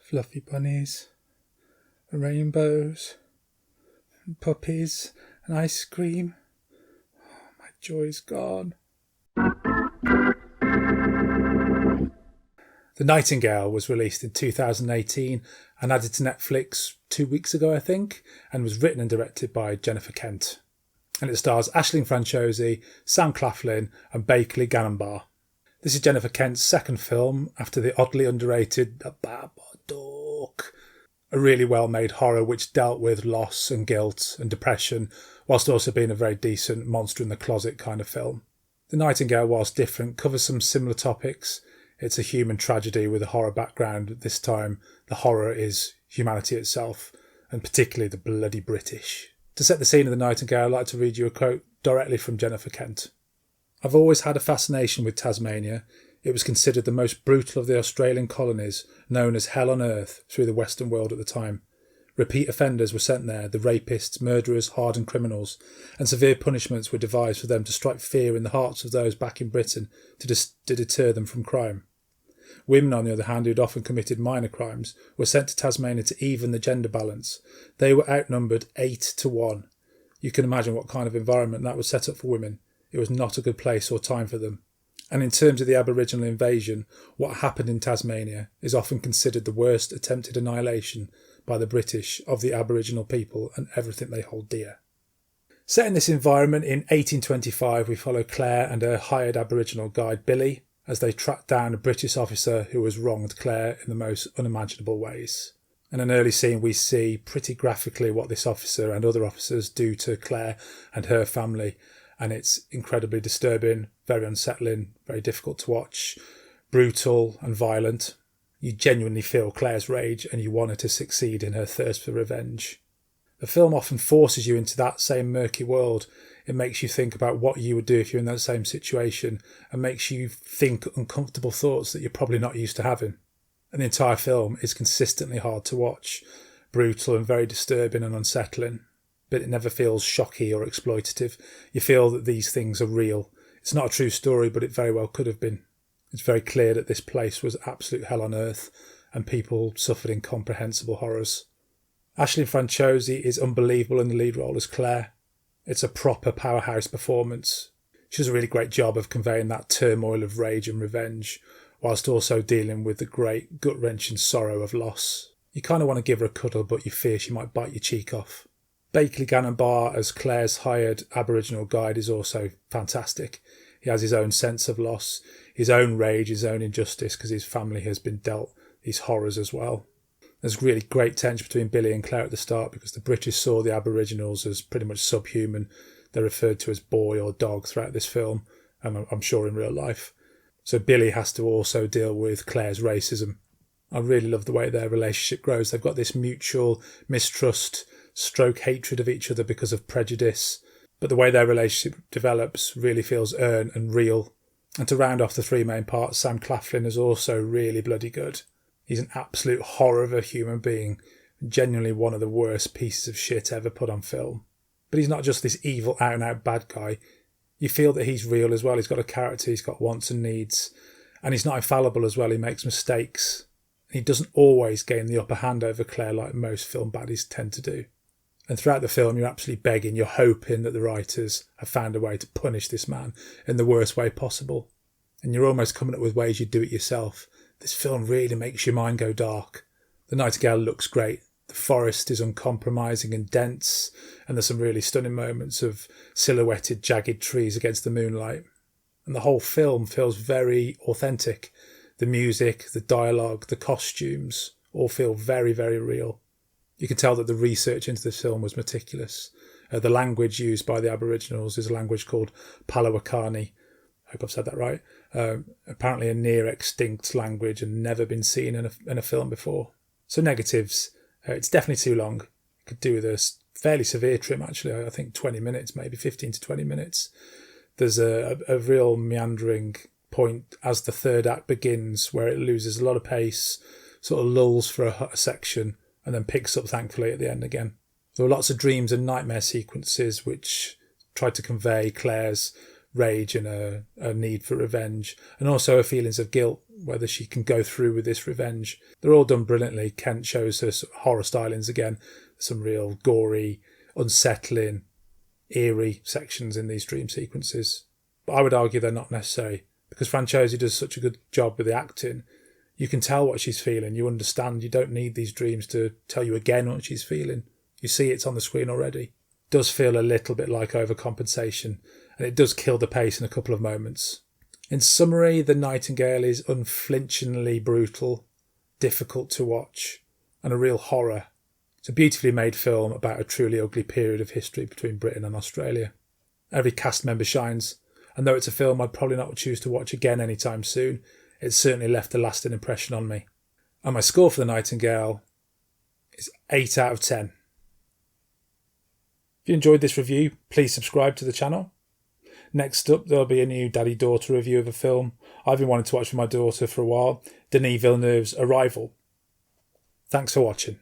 fluffy bunnies, and rainbows, and puppies, and ice cream. Oh, my joy's gone. The Nightingale was released in 2018 and added to Netflix 2 weeks ago, I think, and was written and directed by Jennifer Kent. And it stars Aisling Franciosi, Sam Claflin and Baykali Ganambarr. This is Jennifer Kent's second film after the oddly underrated The Babadook, a really well-made horror which dealt with loss and guilt and depression, whilst also being a very decent monster in the closet kind of film. The Nightingale, whilst different, covers some similar topics. It's a human tragedy with a horror background. This time, the horror is humanity itself, and particularly the bloody British. To set the scene of The Nightingale, I'd like to read you a quote directly from Jennifer Kent. "I've always had a fascination with Tasmania. It was considered the most brutal of the Australian colonies, known as Hell on Earth through the Western world at the time. Repeat offenders were sent there, the rapists, murderers, hardened criminals, and severe punishments were devised for them to strike fear in the hearts of those back in Britain to deter them from crime. Women, on the other hand, who had often committed minor crimes, were sent to Tasmania to even the gender balance. They were outnumbered 8-1. You can imagine what kind of environment that was set up for women. It was not a good place or time for them. And in terms of the Aboriginal invasion, what happened in Tasmania is often considered the worst attempted annihilation by the British of the Aboriginal people and everything they hold dear." Set in this environment in 1825, we follow Claire and her hired Aboriginal guide Billy as they track down a British officer who has wronged Claire in the most unimaginable ways. In an early scene, we see pretty graphically what this officer and other officers do to Claire and her family, and it's incredibly disturbing, very unsettling, very difficult to watch, brutal and violent. You genuinely feel Claire's rage and you want her to succeed in her thirst for revenge. The film often forces you into that same murky world. It makes you think about what you would do if you're in that same situation and makes you think uncomfortable thoughts that you're probably not used to having. And the entire film is consistently hard to watch, brutal and very disturbing and unsettling, but it never feels shocky or exploitative. You feel that these things are real. It's not a true story, but it very well could have been. It's very clear that this place was absolute hell on earth and people suffered incomprehensible horrors. Aisling Franciosi is unbelievable in the lead role as Claire. It's a proper powerhouse performance. She does a really great job of conveying that turmoil of rage and revenge, whilst also dealing with the great gut-wrenching sorrow of loss. You kind of want to give her a cuddle, but you fear she might bite your cheek off. Baykali Ganambarr as Claire's hired Aboriginal guide is also fantastic. He has his own sense of loss, his own rage, his own injustice, because his family has been dealt these horrors as well. There's really great tension between Billy and Claire at the start because the British saw the Aboriginals as pretty much subhuman. They're referred to as boy or dog throughout this film, and I'm sure in real life. So Billy has to also deal with Claire's racism. I really love the way their relationship grows. They've got this mutual mistrust, stroke hatred of each other because of prejudice. But the way their relationship develops really feels earned and real. And to round off the three main parts, Sam Claflin is also really bloody good. He's an absolute horror of a human being, genuinely one of the worst pieces of shit ever put on film. But he's not just this evil out-and-out bad guy. You feel that he's real as well. He's got a character, he's got wants and needs. And he's not infallible as well. He makes mistakes. He doesn't always gain the upper hand over Claire like most film baddies tend to do. And throughout the film, you're absolutely begging, you're hoping that the writers have found a way to punish this man in the worst way possible. And you're almost coming up with ways you'd do it yourself. This film really makes your mind go dark. The Nightingale looks great. The forest is uncompromising and dense, and there's some really stunning moments of silhouetted, jagged trees against the moonlight. And the whole film feels very authentic. The music, the dialogue, the costumes all feel very, very real. You can tell that the research into this film was meticulous. The language used by the Aboriginals is a language called Palawakani. I hope I've said that right. Apparently a near extinct language and never been seen in a film before. So negatives. It's definitely too long. Could do with a fairly severe trim actually. I think 20 minutes, maybe 15 to 20 minutes. There's a real meandering point as the third act begins where it loses a lot of pace, sort of lulls for a section and then picks up thankfully at the end again. There were lots of dreams and nightmare sequences which tried to convey Claire's rage and a need for revenge, and also her feelings of guilt whether she can go through with this revenge. They're all done brilliantly. Kent shows her sort of horror stylings again, some real gory, unsettling, eerie sections in these dream sequences. But I would argue they're not necessary, because Franciosi does such a good job with the acting. You can tell what she's feeling, you understand, you don't need these dreams to tell you again what she's feeling. You see it's on the screen already. It does feel a little bit like overcompensation, and it does kill the pace in a couple of moments. In summary, The Nightingale is unflinchingly brutal, difficult to watch, and a real horror. It's a beautifully made film about a truly ugly period of history between Britain and Australia. Every cast member shines, and though it's a film I'd probably not choose to watch again anytime soon, it certainly left a lasting impression on me. And my score for The Nightingale is 8 out of 10. If you enjoyed this review, please subscribe to the channel. Next up, there'll be a new daddy-daughter review of a film I've been wanting to watch with my daughter for a while, Denis Villeneuve's Arrival. Thanks for watching.